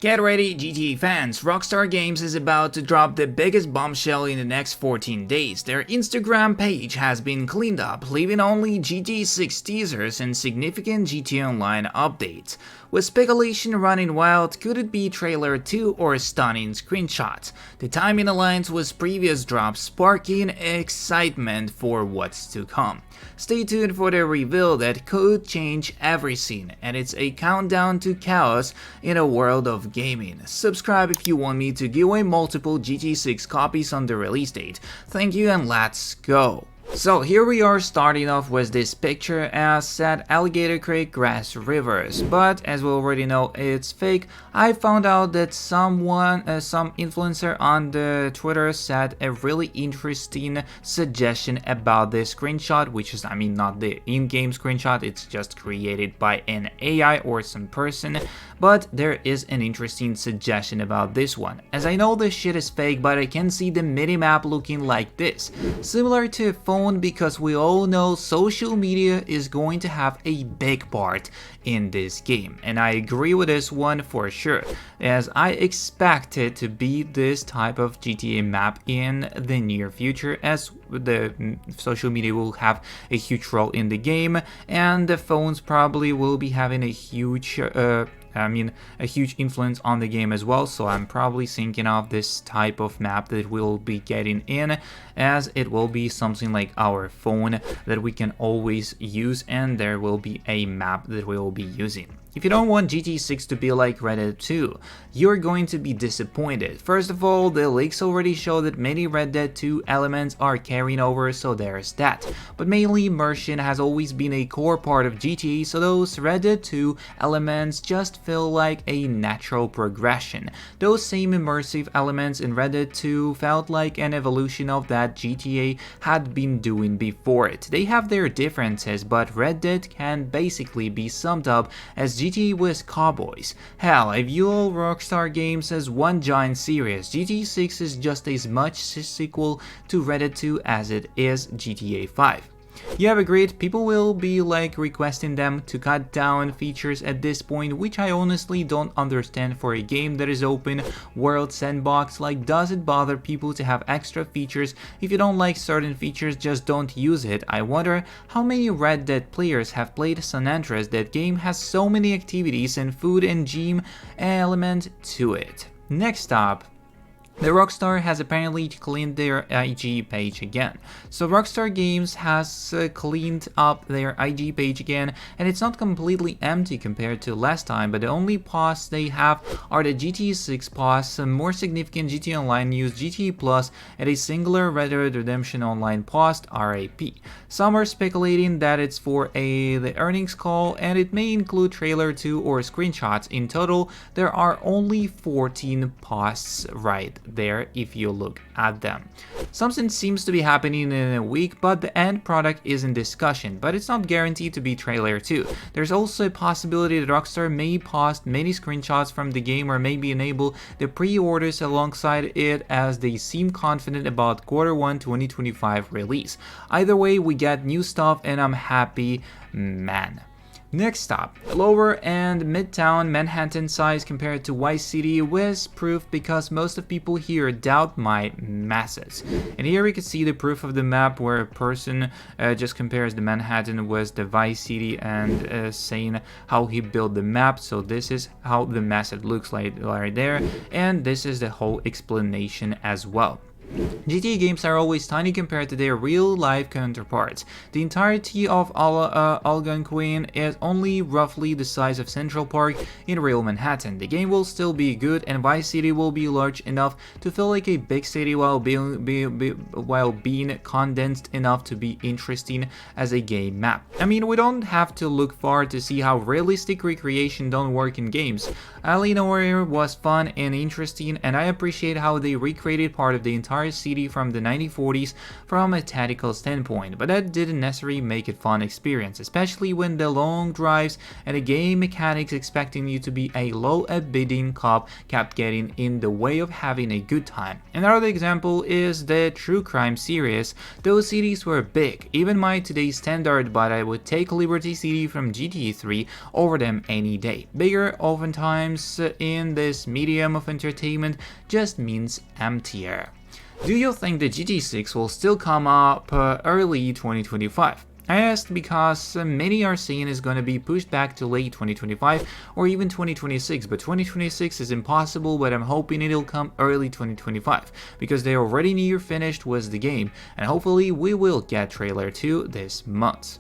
Get ready, GTA fans, Rockstar Games is about to drop the biggest bombshell in the next 14 days. Their Instagram page has been cleaned up, leaving only GTA 6 teasers and significant GTA Online updates. With speculation running wild, could it be Trailer 2 or stunning screenshots? The timing aligns with previous drops, sparking excitement for what's to come. Stay tuned for the reveal that could change everything, and it's a countdown to chaos in a world of gaming. Subscribe if you want me to give away multiple GTA 6 copies on the release date. Thank you and let's go! So here we are starting off with this picture as said Alligator Creek Grass Rivers, but as we already know it's fake. I found out that some influencer on the Twitter said a really interesting suggestion about this screenshot, which is not the in-game screenshot, it's just created by an AI or some person, but there is an interesting suggestion about this one. As I know this shit is fake, but I can see the mini-map looking like this, similar to a phone, because we all know social media is going to have a big part in this game, and I agree with this one for sure, as I expect it to be this type of GTA map in the near future, as the social media will have a huge role in the game, and the phones probably will be having a huge a huge influence on the game as well. So I'm probably thinking of this type of map that we'll be getting in, as it will be something like our phone that we can always use, and there will be a map that we will be using. If you don't want GTA 6 to be like Red Dead 2, you're going to be disappointed. First of all, the leaks already show that many Red Dead 2 elements are carrying over, so there's that. But mainly immersion has always been a core part of GTA, so those Red Dead 2 elements just feel like a natural progression. Those same immersive elements in Red Dead 2 felt like an evolution of that GTA had been doing before it. They have their differences, but Red Dead can basically be summed up as GTA with cowboys. Hell, I view all Rockstar games as one giant series. GTA 6 is just as much a sequel to Red Dead 2 as it is GTA 5. You have agreed, people will be requesting them to cut down features at this point, which I honestly don't understand for a game that is open world sandbox. Does it bother people to have extra features? If you don't like certain features, just don't use it. I wonder how many Red Dead players have played San Andreas. That game has so many activities and food and gym element to it. Next up, the Rockstar has apparently cleaned their IG page again. So Rockstar Games has cleaned up their IG page again, and it's not completely empty compared to last time, but the only posts they have are the GTA 6 posts, some more significant GTA Online news, GTA Plus, and a singular Red Dead Redemption Online post, RAP. Some are speculating that it's for the earnings call, and it may include Trailer 2 or screenshots. In total, there are only 14 posts right there if you look at them. Something seems to be happening in a week, but the end product is in discussion, but it's not guaranteed to be Trailer 2. There's also a possibility that Rockstar may post many screenshots from the game, or maybe enable the pre-orders alongside it, as they seem confident about Q1 2025 release. Either way, we get new stuff and I'm happy, man. Next up, lower and midtown Manhattan size compared to Vice City with proof, because most of people here doubt my masses. And here we can see the proof of the map where a person just compares the Manhattan with the Vice City and saying how he built the map. So this is how the masset looks like right there, and this is the whole explanation as well. GTA games are always tiny compared to their real-life counterparts. The entirety of Algonquin is only roughly the size of Central Park in real Manhattan. The game will still be good, and Vice City will be large enough to feel like a big city while being condensed enough to be interesting as a game map. We don't have to look far to see how realistic recreation don't work in games. Illinois was fun and interesting, and I appreciate how they recreated part of the entire entire city from the 1940s from a tactical standpoint, but that didn't necessarily make it fun experience, especially when the long drives and the game mechanics expecting you to be a low-bidding cop kept getting in the way of having a good time. Another example is the true crime series. Those cities were big, even by today's standard, but I would take Liberty City from GTA 3 over them any day. Bigger oftentimes in this medium of entertainment just means emptier. Do you think that GTA 6 will still come up early 2025? I asked because many are saying it's going to be pushed back to late 2025 or even 2026, but 2026 is impossible, but I'm hoping it'll come early 2025 because they're already near finished with the game, and hopefully we will get trailer 2 this month.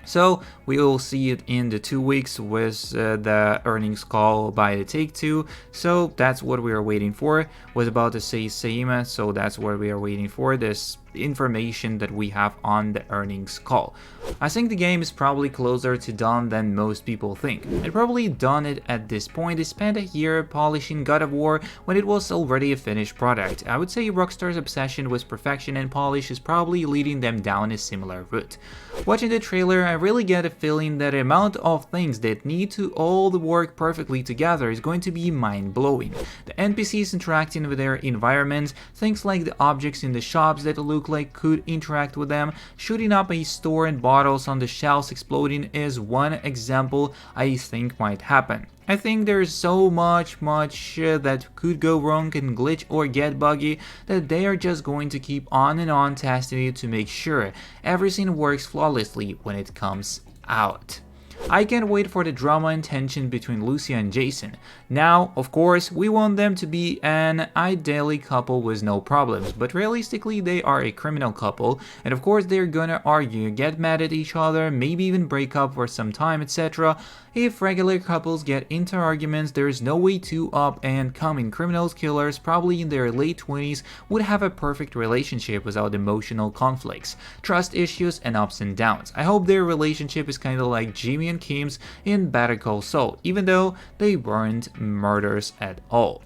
So we will see it in the 2 weeks with the earnings call by the Take-Two. So that's what we are waiting for. Was about to say same, so that's what we are waiting for. This information that we have on the earnings call. I think the game is probably closer to done than most people think. It probably done it at this point. They spent a year polishing God of War when it was already a finished product. I would say Rockstar's obsession with perfection and polish is probably leading them down a similar route. Watching the trailer, I really get a feeling that the amount of things that need to all work perfectly together is going to be mind-blowing. The NPCs interacting with their environments, things like the objects in the shops that look like could interact with them, shooting up a store and bottles on the shelves exploding is one example I think might happen. I think there's so much that could go wrong and glitch or get buggy that they are just going to keep on and on testing it to make sure everything works flawlessly when it comes out. I can't wait for the drama and tension between Lucia and Jason. Now, of course, we want them to be an idyllic couple with no problems, but realistically they are a criminal couple, and of course they're gonna argue, get mad at each other, maybe even break up for some time, etc. If regular couples get into arguments, there is no way two up and coming criminals killers, probably in their late 20s, would have a perfect relationship without emotional conflicts, trust issues, and ups and downs. I hope their relationship is kinda like Jimmy and Kim's in Better Call Saul, even though they weren't murders at all.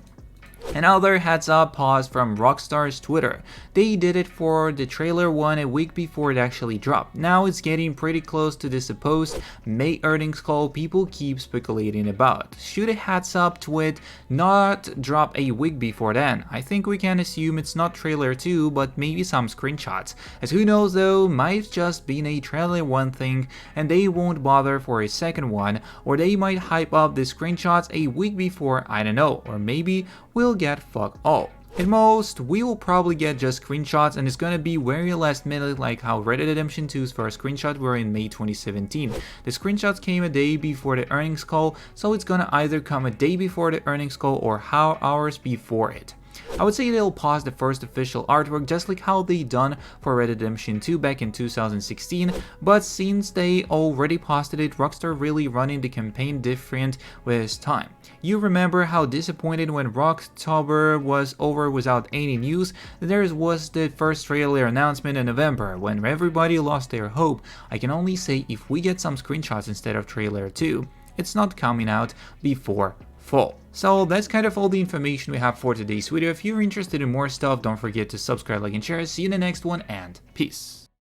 Another heads up pause from Rockstar's Twitter. They did it for the trailer 1 a week before it actually dropped. Now it's getting pretty close to the supposed May earnings call people keep speculating about. Should a heads up tweet not drop a week before then? I think we can assume it's not trailer 2, but maybe some screenshots. As who knows though, might just been a trailer 1 thing and they won't bother for a second one, or they might hype up the screenshots a week before, I don't know, or maybe we'll get fuck all. At most, we will probably get just screenshots and it's gonna be very last minute, like how Red Dead Redemption 2's first screenshot were in May 2017. The screenshots came a day before the earnings call, so it's gonna either come a day before the earnings call or hours before it. I would say they'll pause the first official artwork just like how they done for Red Dead Redemption 2 back in 2016, but since they already posted it, Rockstar really running the campaign different with time. You remember how disappointed when Rocktober was over without any news? There was the first trailer announcement in November, when everybody lost their hope. I can only say if we get some screenshots instead of trailer 2, it's not coming out before fall. So that's kind of all the information we have for today's video. If you're interested in more stuff, don't forget to subscribe, like, and share. See you in the next one, and peace.